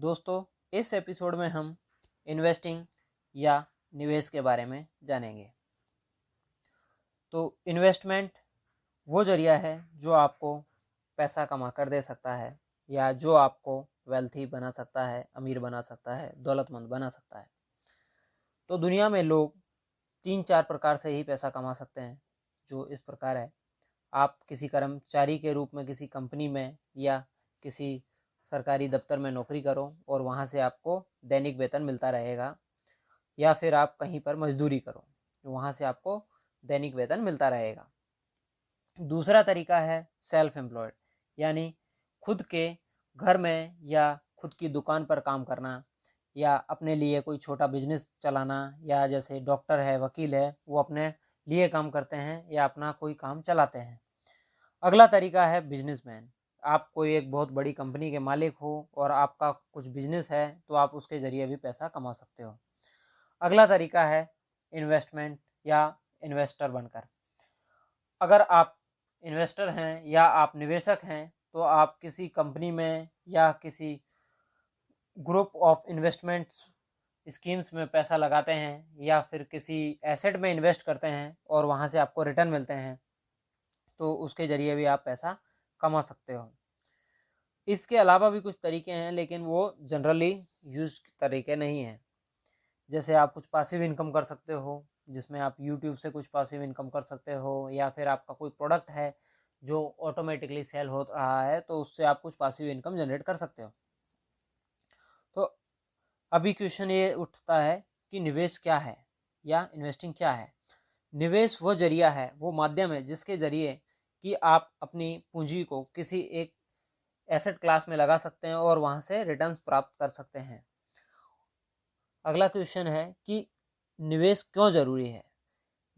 दोस्तों, इस एपिसोड में हम इन्वेस्टिंग या निवेश के बारे में जानेंगे। तो इन्वेस्टमेंट वो जरिया है जो आपको पैसा कमा कर दे सकता है या जो आपको वेल्थी बना सकता है, अमीर बना सकता है, दौलतमंद बना सकता है। तो दुनिया में लोग 3-4 प्रकार से ही पैसा कमा सकते हैं, जो इस प्रकार है। आप किसी कर्मचारी के रूप में किसी कंपनी में या किसी सरकारी दफ्तर में नौकरी करो और वहाँ से आपको दैनिक वेतन मिलता रहेगा, या फिर आप कहीं पर मजदूरी करो, वहाँ से आपको दैनिक वेतन मिलता रहेगा। दूसरा तरीका है सेल्फ एम्प्लॉयड, यानी खुद के घर में या खुद की दुकान पर काम करना, या अपने लिए कोई छोटा बिजनेस चलाना, या जैसे डॉक्टर है, वकील है, वो अपने लिए काम करते हैं या अपना कोई काम चलाते हैं। अगला तरीका है बिजनेसमैन। आप कोई एक बहुत बड़ी कंपनी के मालिक हो और आपका कुछ बिजनेस है, तो आप उसके ज़रिए भी पैसा कमा सकते हो। अगला तरीका है इन्वेस्टमेंट या इन्वेस्टर बनकर। अगर आप इन्वेस्टर हैं या आप निवेशक हैं, तो आप किसी कंपनी में या किसी ग्रुप ऑफ इन्वेस्टमेंट्स स्कीम्स में पैसा लगाते हैं या फिर किसी एसेट में इन्वेस्ट करते हैं और वहाँ से आपको रिटर्न मिलते हैं, तो उसके ज़रिए भी आप पैसा कमा सकते हो। इसके अलावा भी कुछ तरीके हैं, लेकिन वो जनरली यूज तरीके नहीं हैं। जैसे आप कुछ पासिव इनकम कर सकते हो, जिसमें आप यूट्यूब से कुछ पासिव इनकम कर सकते हो, या फिर आपका कोई प्रोडक्ट है जो ऑटोमेटिकली सेल हो रहा है, तो उससे आप कुछ पासिव इनकम जनरेट कर सकते हो। तो अभी क्वेश्चन ये उठता है कि निवेश क्या है या इन्वेस्टिंग क्या है। निवेश वो जरिया है, वो माध्यम है जिसके जरिए कि आप अपनी पूंजी को किसी एक एसेट क्लास में लगा सकते हैं और वहाँ से रिटर्न्स प्राप्त कर सकते हैं। अगला क्वेश्चन है कि निवेश क्यों ज़रूरी है।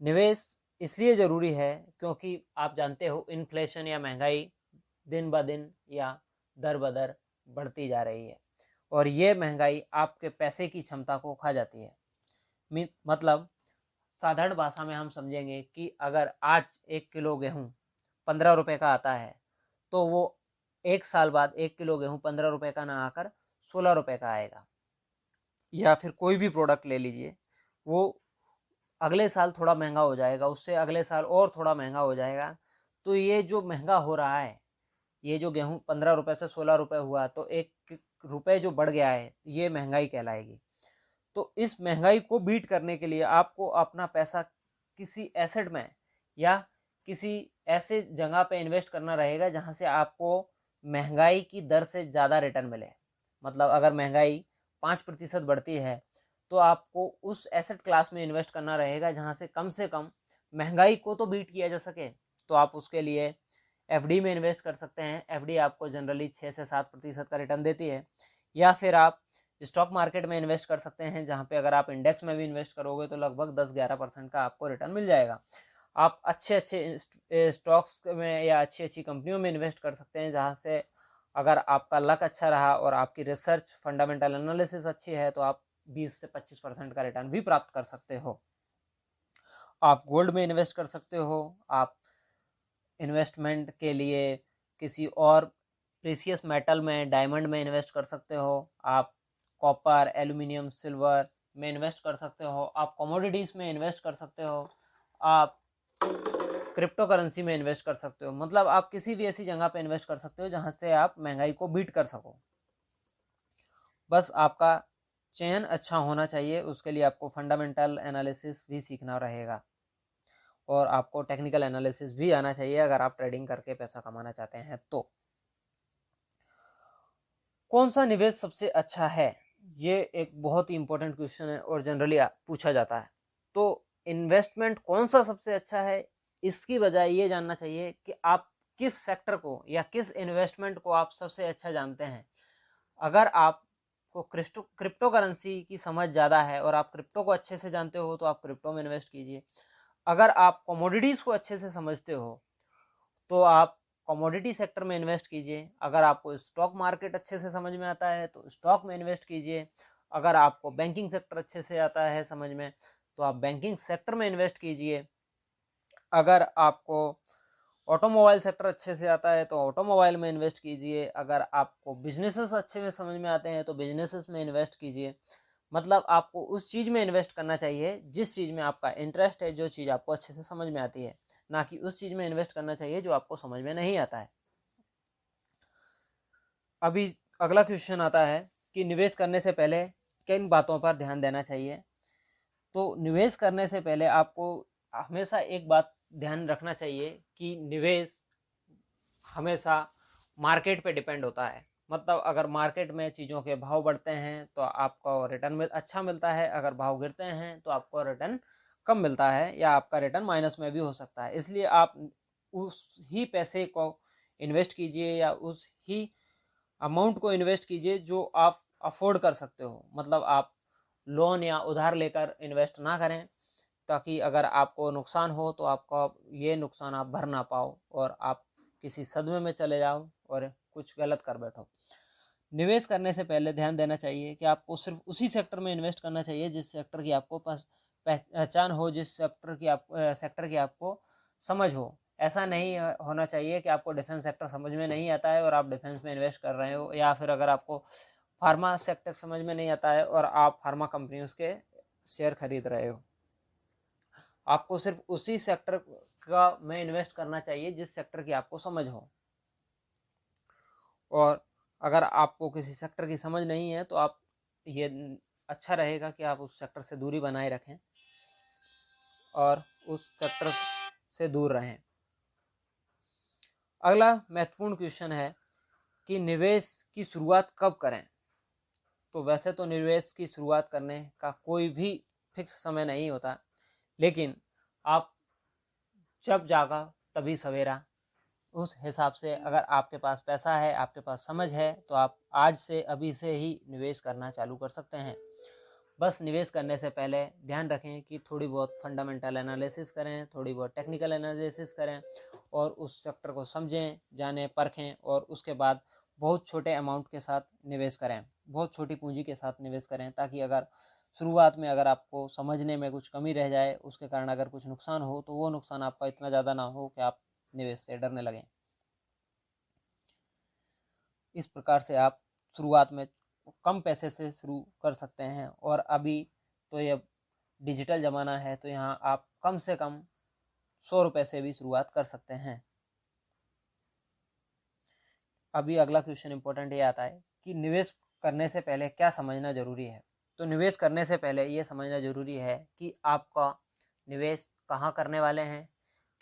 निवेश इसलिए ज़रूरी है क्योंकि आप जानते हो इन्फ्लेशन या महंगाई दिन ब दिन या दर ब दर बढ़ती जा रही है, और ये महंगाई आपके पैसे की क्षमता को खा जाती है। मतलब साधारण भाषा में हम समझेंगे कि अगर आज 1 किलो गेहूँ 15 रुपये का आता है, तो वो 1 साल बाद 1 किलो गेहूँ 15 रुपये का ना आकर 16 रुपये का आएगा। या फिर कोई भी प्रोडक्ट ले लीजिए, वो अगले साल थोड़ा महंगा हो जाएगा, उससे अगले साल और थोड़ा महंगा हो जाएगा। तो ये जो महंगा हो रहा है, ये जो गेहूँ 15 रुपये से 16 रुपये हुआ, तो 1 रुपये जो बढ़ गया है, ये महंगाई कहलाएगी। तो इस महंगाई को बीट करने के लिए आपको अपना पैसा किसी एसेट में या किसी ऐसे जगह पे इन्वेस्ट करना रहेगा जहाँ से आपको महंगाई की दर से ज़्यादा रिटर्न मिले। मतलब अगर महंगाई 5% बढ़ती है, तो आपको उस एसेट क्लास में इन्वेस्ट करना रहेगा जहाँ से कम महंगाई को तो बीट किया जा सके। तो आप उसके लिए एफडी में इन्वेस्ट कर सकते हैं। एफडी आपको जनरली 6 से 7% का रिटर्न देती है। या फिर आप स्टॉक मार्केट में इन्वेस्ट कर सकते हैं, जहाँ पे अगर आप इंडेक्स में भी इन्वेस्ट करोगे तो लगभग 10-11% का आपको रिटर्न मिल जाएगा। आप अच्छे स्टॉक्स में या अच्छी कंपनियों में इन्वेस्ट कर सकते हैं, जहाँ से अगर आपका लक अच्छा रहा और आपकी रिसर्च फंडामेंटल एनालिसिस अच्छी है, तो आप 20 से 25% का रिटर्न भी प्राप्त कर सकते हो। आप गोल्ड में इन्वेस्ट कर सकते हो। आप इन्वेस्टमेंट के लिए किसी और प्रीसियस मेटल में, डायमंड में इन्वेस्ट कर सकते हो। आप कॉपर, एल्यूमिनियम, सिल्वर में इन्वेस्ट कर सकते हो। आप कमोडिटीज़ में इन्वेस्ट कर सकते हो। आप क्रिप्टो करेंसी में इन्वेस्ट कर सकते हो। मतलब आप किसी भी ऐसी जगह पे इन्वेस्ट कर सकते हो जहाँ से आप महंगाई को बीट कर सको। बस आपका चयन अच्छा होना चाहिए, उसके लिए आपको फंडामेंटल एनालिसिस भी सीखना रहेगा और आपको टेक्निकल एनालिसिस भी आना चाहिए अगर आप ट्रेडिंग करके पैसा कमाना चाहते हैं। तो कौन सा निवेश सबसे अच्छा है, ये एक बहुत ही इंपॉर्टेंट क्वेश्चन है और जनरली पूछा जाता है। तो इन्वेस्टमेंट कौन सा सबसे अच्छा है, इसकी बजाय ये जानना चाहिए कि आप किस सेक्टर को या किस इन्वेस्टमेंट को आप सबसे अच्छा जानते हैं। अगर आपको क्रिप्टो करेंसी की समझ ज़्यादा है और आप क्रिप्टो को अच्छे से जानते हो, तो आप क्रिप्टो में इन्वेस्ट कीजिए। अगर आप कमोडिटीज़ को अच्छे से समझते हो, तो आप कमोडिटी सेक्टर में इन्वेस्ट कीजिए। अगर आपको स्टॉक मार्केट अच्छे से समझ में आता है, तो स्टॉक में इन्वेस्ट कीजिए। अगर आपको बैंकिंग सेक्टर अच्छे से आता है समझ में, तो आप बैंकिंग सेक्टर में इन्वेस्ट कीजिए। अगर आपको ऑटोमोबाइल सेक्टर अच्छे से आता है तो ऑटोमोबाइल में इन्वेस्ट कीजिए। अगर आपको बिजनेसेस अच्छे में समझ में आते हैं तो बिजनेसेस में इन्वेस्ट कीजिए। मतलब आपको उस चीज़ में इन्वेस्ट करना चाहिए जिस चीज़ में आपका इंटरेस्ट है, जो चीज़ आपको अच्छे से समझ में आती है, ना कि उस चीज़ में इन्वेस्ट करना चाहिए जो आपको समझ में नहीं आता है। अभी अगला क्वेश्चन आता है कि निवेश करने से पहले किन बातों पर ध्यान देना चाहिए। तो निवेश करने से पहले आपको हमेशा एक बात ध्यान रखना चाहिए कि निवेश हमेशा मार्केट पे डिपेंड होता है। मतलब अगर मार्केट में चीज़ों के भाव बढ़ते हैं तो आपको रिटर्न में अच्छा मिलता है, अगर भाव गिरते हैं तो आपको रिटर्न कम मिलता है या आपका रिटर्न माइनस में भी हो सकता है। इसलिए आप उस ही पैसे को इन्वेस्ट कीजिए या उस ही अमाउंट को इन्वेस्ट कीजिए जो आप अफोर्ड कर सकते हो। मतलब आप लोन या उधार लेकर इन्वेस्ट ना करें, ताकि अगर आपको नुकसान हो तो आपका ये नुकसान आप भर ना पाओ और आप किसी सदमे में चले जाओ और कुछ गलत कर बैठो। निवेश करने से पहले ध्यान देना चाहिए कि आपको सिर्फ उसी सेक्टर में इन्वेस्ट करना चाहिए जिस सेक्टर की आपको पहचान हो, जिस सेक्टर की आपको समझ हो। ऐसा नहीं होना चाहिए कि आपको डिफेंस सेक्टर समझ में नहीं आता है और आप डिफेंस में इन्वेस्ट कर रहे हो, या फिर अगर आपको फार्मा सेक्टर समझ में नहीं आता है और आप फार्मा कंपनियों के शेयर खरीद रहे हो। आपको सिर्फ उसी सेक्टर का में इन्वेस्ट करना चाहिए जिस सेक्टर की आपको समझ हो। और अगर आपको किसी सेक्टर की समझ नहीं है तो आप ये अच्छा रहेगा कि आप उस सेक्टर से दूरी बनाए रखें और उस सेक्टर से दूर रहें। अगला महत्वपूर्ण क्वेश्चन है कि निवेश की शुरुआत कब करें। तो वैसे तो निवेश की शुरुआत करने का कोई भी फिक्स समय नहीं होता, लेकिन आप जब जागा तभी सवेरा। उस हिसाब से अगर आपके पास पैसा है, आपके पास समझ है, तो आप आज से अभी से ही निवेश करना चालू कर सकते हैं। बस निवेश करने से पहले ध्यान रखें कि थोड़ी बहुत फंडामेंटल एनालिसिस करें, थोड़ी बहुत टेक्निकल एनालिसिस करें और उस सेक्टर को समझें, जानें, परखें और उसके बाद बहुत छोटे अमाउंट के साथ निवेश करें, बहुत छोटी पूंजी के साथ निवेश करें, ताकि अगर शुरुआत में अगर आपको समझने में कुछ कमी रह जाए, उसके कारण अगर कुछ नुकसान हो तो वो नुकसान आपका इतना ज़्यादा ना हो कि आप निवेश से डरने लगें। इस प्रकार से आप शुरुआत में कम पैसे से शुरू कर सकते हैं। और अभी तो ये डिजिटल ज़माना है तो यहाँ आप कम से कम 100 रुपये से भी शुरुआत कर सकते हैं। अभी अगला क्वेश्चन इंपॉर्टेंट ये आता है कि निवेश करने से पहले क्या समझना ज़रूरी है। तो निवेश करने से पहले ये समझना ज़रूरी है कि आपका निवेश कहाँ करने वाले हैं,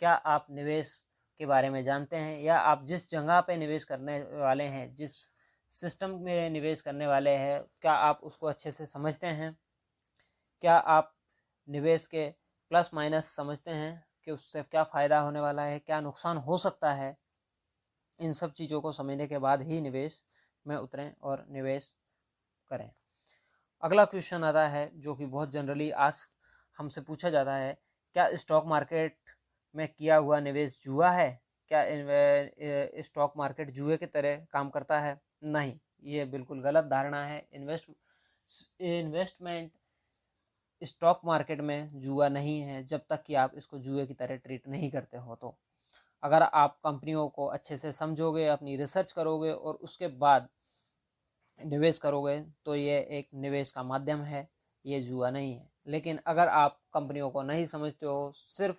क्या आप निवेश के बारे में जानते हैं, या आप जिस जगह पे निवेश करने वाले हैं, जिस सिस्टम में निवेश करने वाले हैं, क्या आप उसको अच्छे से समझते हैं, क्या आप निवेश के प्लस माइनस समझते हैं कि उससे क्या फ़ायदा होने वाला है, क्या नुकसान हो सकता है। इन सब चीज़ों को समझने के बाद ही निवेश में उतरें और निवेश करें। अगला क्वेश्चन आता है जो कि बहुत जनरली आज हमसे पूछा जाता है, क्या स्टॉक मार्केट में किया हुआ निवेश जुआ है? क्या स्टॉक मार्केट जुए की तरह काम करता है? नहीं, ये बिल्कुल गलत धारणा है। इन्वेस्टमेंट स्टॉक मार्केट में जुआ नहीं है जब तक कि आप इसको जुए की तरह ट्रीट नहीं करते हो। तो अगर आप कंपनियों को अच्छे से समझोगे, अपनी रिसर्च करोगे और उसके बाद निवेश करोगे तो ये एक निवेश का माध्यम है, ये जुआ नहीं है। लेकिन अगर आप कंपनियों को नहीं समझते हो, सिर्फ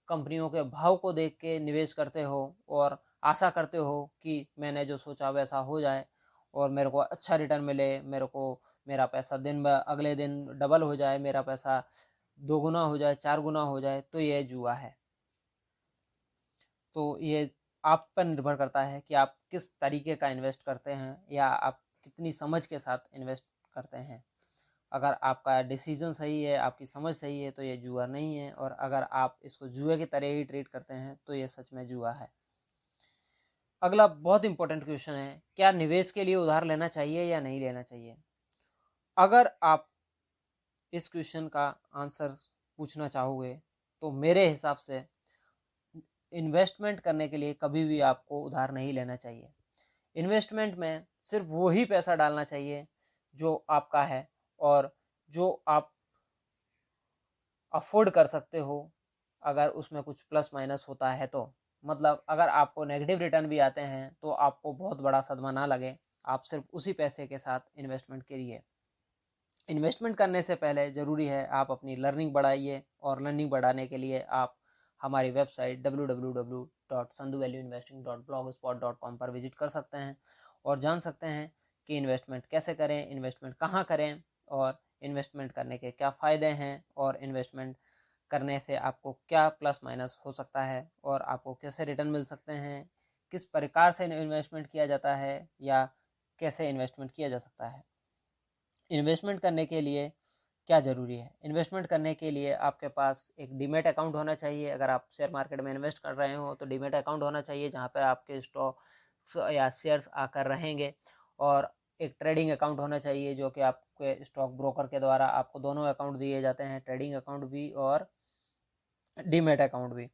कंपनियों के भाव को देख के निवेश करते हो और आशा करते हो कि मैंने जो सोचा वैसा हो जाए और मेरे को अच्छा रिटर्न मिले, मेरा पैसा अगले दिन डबल हो जाए, मेरा पैसा 2 गुना हो जाए, 4 गुना हो जाए, तो ये जुआ है। तो ये आप पर निर्भर करता है कि आप किस तरीके का इन्वेस्ट करते हैं या आप कितनी समझ के साथ इन्वेस्ट करते हैं। अगर आपका डिसीजन सही है, आपकी समझ सही है, तो ये जुआ नहीं है। और अगर आप इसको जुए की तरह ही ट्रीट करते हैं तो ये सच में जुआ है। अगला बहुत इंपॉर्टेंट क्वेश्चन है, क्या निवेश के लिए उधार लेना चाहिए या नहीं लेना चाहिए। अगर आप इस क्वेश्चन का आंसर पूछना चाहोगे तो मेरे हिसाब से इन्वेस्टमेंट करने के लिए कभी भी आपको उधार नहीं लेना चाहिए। इन्वेस्टमेंट में सिर्फ वो ही पैसा डालना चाहिए जो आपका है और जो आप अफोर्ड कर सकते हो। अगर उसमें कुछ प्लस माइनस होता है तो मतलब अगर आपको नेगेटिव रिटर्न भी आते हैं तो आपको बहुत बड़ा सदमा ना लगे, आप सिर्फ उसी पैसे के साथ इन्वेस्टमेंट करिए। इन्वेस्टमेंट करने से पहले ज़रूरी है आप अपनी लर्निंग बढ़ाइए, और लर्निंग बढ़ाने के लिए आप हमारी वेबसाइट www.sandhuvalueinvesting.blogspot.com पर विजिट कर सकते हैं और जान सकते हैं कि इन्वेस्टमेंट कैसे करें, इन्वेस्टमेंट कहाँ करें, और इन्वेस्टमेंट करने के क्या फ़ायदे हैं, और इन्वेस्टमेंट करने से आपको क्या प्लस माइनस हो सकता है, और आपको कैसे रिटर्न मिल सकते हैं, किस प्रकार से इन्वेस्टमेंट किया जाता है, या कैसे इन्वेस्टमेंट किया जा सकता है। इन्वेस्टमेंट करने के लिए क्या ज़रूरी है? इन्वेस्टमेंट करने के लिए आपके पास एक डीमैट अकाउंट होना चाहिए। अगर आप शेयर मार्केट में इन्वेस्ट कर रहे हो तो डीमैट अकाउंट होना चाहिए जहाँ पे आपके स्टॉक्स या शेयर्स आकर रहेंगे, और एक ट्रेडिंग अकाउंट होना चाहिए जो कि आपके स्टॉक ब्रोकर के द्वारा आपको दोनों अकाउंट दिए जाते हैं, ट्रेडिंग अकाउंट भी और डीमैट अकाउंट भी।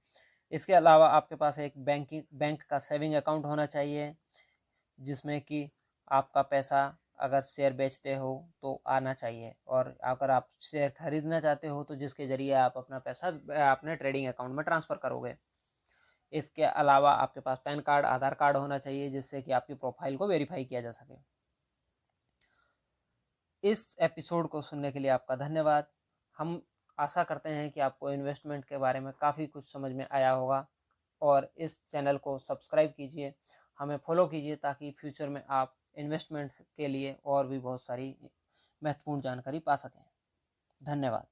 इसके अलावा आपके पास एक बैंक का सेविंग अकाउंट होना चाहिए जिसमें कि आपका पैसा अगर शेयर बेचते हो तो आना चाहिए, और अगर आप शेयर खरीदना चाहते हो तो जिसके ज़रिए आप अपना पैसा अपने ट्रेडिंग अकाउंट में ट्रांसफ़र करोगे। इसके अलावा आपके पास पैन कार्ड, आधार कार्ड होना चाहिए जिससे कि आपकी प्रोफाइल को वेरीफाई किया जा सके। इस एपिसोड को सुनने के लिए आपका धन्यवाद। हम आशा करते हैं कि आपको इन्वेस्टमेंट के बारे में काफ़ी कुछ समझ में आया होगा, और इस चैनल को सब्सक्राइब कीजिए, हमें फॉलो कीजिए ताकि फ्यूचर में आप इन्वेस्टमेंट्स के लिए और भी बहुत सारी महत्वपूर्ण जानकारी पा सकें। धन्यवाद।